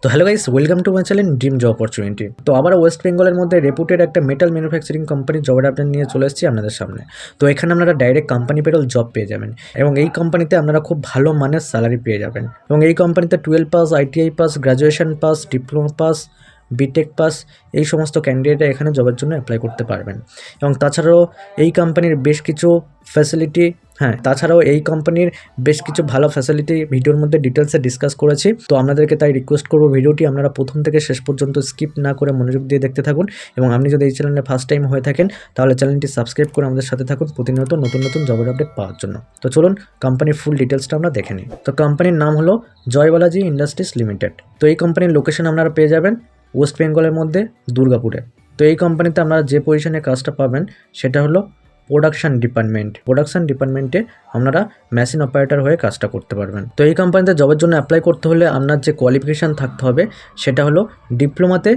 তো hello guys, welcome to my channel dream job opportunity. তো আবার ওয়েস্ট বেঙ্গলের মধ্যে রেপুটেড একটা মেটাল ম্যানুফ্যাকচারিং কোম্পানির জবের আপডেট নিয়ে চলে এসেছি আপনাদের সামনে। তো এখানে আপনারা ডাইরেক্ট কোম্পানি পেরোল জব পেয়ে যাবেন এবং এই কোম্পানিতে আপনারা খুব ভালো মানের স্যালারি পেয়ে যাবেন। এবং এই কোম্পানিতে 12 pass, ITI pass, graduation pass, diploma pass, BTech pass এই সমস্ত ক্যান্ডিডেটরা এখানে জবের জন্য অ্যাপ্লাই করতে পারবেন। এবং তাছাড়াও এই কোম্পানির বেশ কিছু ফ্যাসিলিটি বেশ কিছু ভালো ফ্যাসিলিটি ভিডিওর মধ্যে ডিটেলসে ডিসকাস করেছি। তো আপনাদেরকে তাই রিকোয়েস্ট করবো ভিডিওটি আপনারা প্রথম থেকে শেষ পর্যন্ত স্কিপ না করে মনোযোগ দিয়ে দেখতে থাকুন। এবং আপনি যদি এই চ্যানেলে ফার্স্ট টাইম হয়ে থাকেন তাহলে চ্যানেলটি সাবস্ক্রাইব করে আমাদের সাথে থাকুন প্রতিনিয়ত নতুন নতুন জবের আপডেট পাওয়ার জন্য। তো চলুন কোম্পানির ফুল ডিটেলসটা আমরা দেখে নিই। তো কোম্পানির নাম হলো জয়বালাজি ইন্ডাস্ট্রিজ লিমিটেড। তো এই কোম্পানির লোকেশন আপনারা পেয়ে যাবেন ওয়েস্ট বেঙ্গলের মধ্যে দুর্গাপুরে। তো এই কোম্পানিতে আপনারা যে পজিশনে কাজটা পাবেন সেটা হলো প্রোডাকশন ডিপার্টমেন্টে আপনারা মেশিন অপারেটর হয়ে কাজটা করতে পারবেন। তো এই কোম্পানিতে জবের জন্য অ্যাপ্লাই করতে হলে আপনার যে কোয়ালিফিকেশান থাকতে হবে সেটা হলো ডিপ্লোমাতে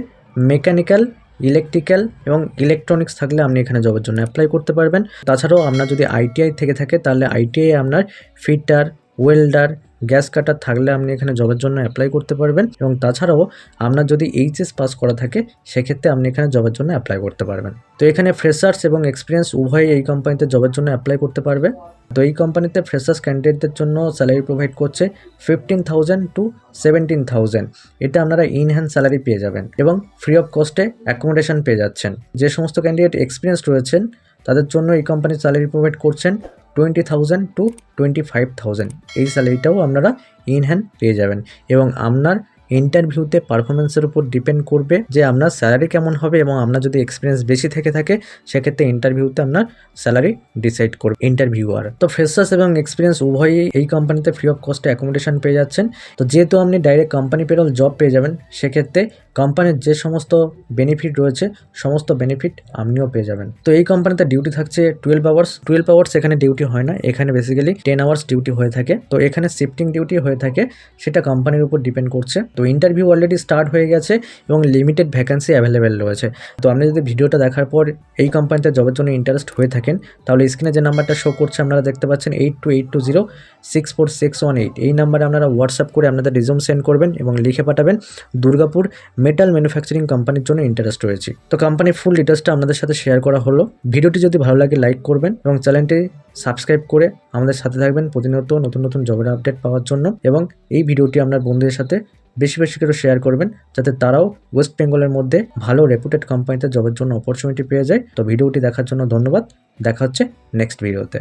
মেকানিক্যাল, ইলেকট্রিক্যাল এবং ইলেকট্রনিক্স থাকলে আপনি এখানে জবের জন্য অ্যাপ্লাই করতে পারবেন। তাছাড়াও আপনার যদি আইটিআই থেকে থাকে তাহলে আইটিআই আপনার ফিটার, ওয়েল্ডার, গ্যাস কাটার থাকলে আপনি এখানে জবের জন্য অ্যাপ্লাই করতে পারবেন। এবং তাছাড়াও আপনার যদি এইচএস পাস করা থাকে সেক্ষেত্রে আপনি এখানে জবের জন্য অ্যাপ্লাই করতে পারবেন। তো এখানে ফ্রেশার্স এবং এক্সপিরিয়েন্স উভয়ই এই কোম্পানিতে জবের জন্য অ্যাপ্লাই করতে পারবে। তো এই কোম্পানিতে ফ্রেশার্স ক্যান্ডিডেটদের জন্য স্যালারি প্রোভাইড করছে 15,000 to 17,000। এটা আপনারা ইন হ্যান্ড স্যালারি পেয়ে যাবেন এবং ফ্রি অফ কস্টে অ্যাকোমোডেশন পেয়ে যাচ্ছেন। যে সমস্ত ক্যান্ডিডেট এক্সপিরিয়েন্স রয়েছেন তাদের জন্য এই কোম্পানি স্যালারি প্রোভাইড করছেন 20,000 to 25,000। এই স্যালারিটাও আপনারা ইন হ্যান্ড পেয়ে যাবেন। এবং আপনার ইন্টারভিউতে পারফরমেন্সের উপর ডিপেন্ড করবে যে আপনার স্যালারি কেমন হবে। এবং আপনার যদি এক্সপিরিয়েন্স বেশি থেকে থাকে সেক্ষেত্রে ইন্টারভিউতে আপনার স্যালারি ডিসাইড করবে ইন্টারভিউয়ার। তো ফ্রেশার্স এবং এক্সপিরিয়েন্স উভয়ই এই কোম্পানিতে ফ্রি অফ কস্টে অ্যাকোমোডেশন পেয়ে যাচ্ছেন। তো যেহেতু আপনি ডাইরেক্ট কোম্পানি পেরোল জব পেয়ে যাবেন সেক্ষেত্রে কোম্পানির যে সমস্ত বেনিফিট রয়েছে সমস্ত বেনিফিট আপনিও পেয়ে যাবেন। তো এই কোম্পানিতে ডিউটি থাকছে 12 আওয়ার্স। এখানে ডিউটি হয় না, এখানে বেসিক্যালি 10 আওয়ার্স ডিউটি হয়ে থাকে। তো এখানে শিফটিং ডিউটি হয়ে থাকে, সেটা কোম্পানির উপর ডিপেন্ড করছে। তো ইন্টারভিউ অলরেডি স্টার্ট হয়ে গেছে এবং লিমিটেড ভ্যাকেন্সি অ্যাভেলেবেল রয়েছে। তো আপনি যদি ভিডিওটা দেখার পর এই কোম্পানিতে জবের জন্য ইন্টারেস্ট হয়ে থাকেন তাহলে স্ক্রিনে যে নাম্বারটা শো করছে আপনারা দেখতে পাচ্ছেন 8282064618। এই নাম্বারে আপনারা হোয়াটসঅ্যাপ করে আপনাদের রিজুম সেন্ড করবেন এবং লিখে পাঠাবেন দুর্গাপুর মেটাল ম্যানুফ্যাকচারিং কোম্পানির জন্য ইন্টারেস্ট রয়েছে। তো কোম্পানির ফুল ডিটেলসটা আপনাদের সাথে শেয়ার করা হলো। ভিডিওটি যদি ভালো লাগে লাইক করবেন এবং চ্যানেলটি সাবস্ক্রাইব করে আমাদের সাথে থাকবেন প্রতিনিয়ত নতুন নতুন জবের আপডেট পাওয়ার জন্য। এবং এই ভিডিওটি আপনার বন্ধুদের সাথে বেশি বেশি করে শেয়ার করবেন যাতে তারাও ওয়েস্ট বেঙ্গলের মধ্যে ভালো রেপুটেড কোম্পানিতে জবের জন্য অপরচুনিটি পেয়ে যায়। তো ভিডিওটি দেখার জন্য ধন্যবাদ। দেখা হচ্ছে নেক্সট ভিডিওতে।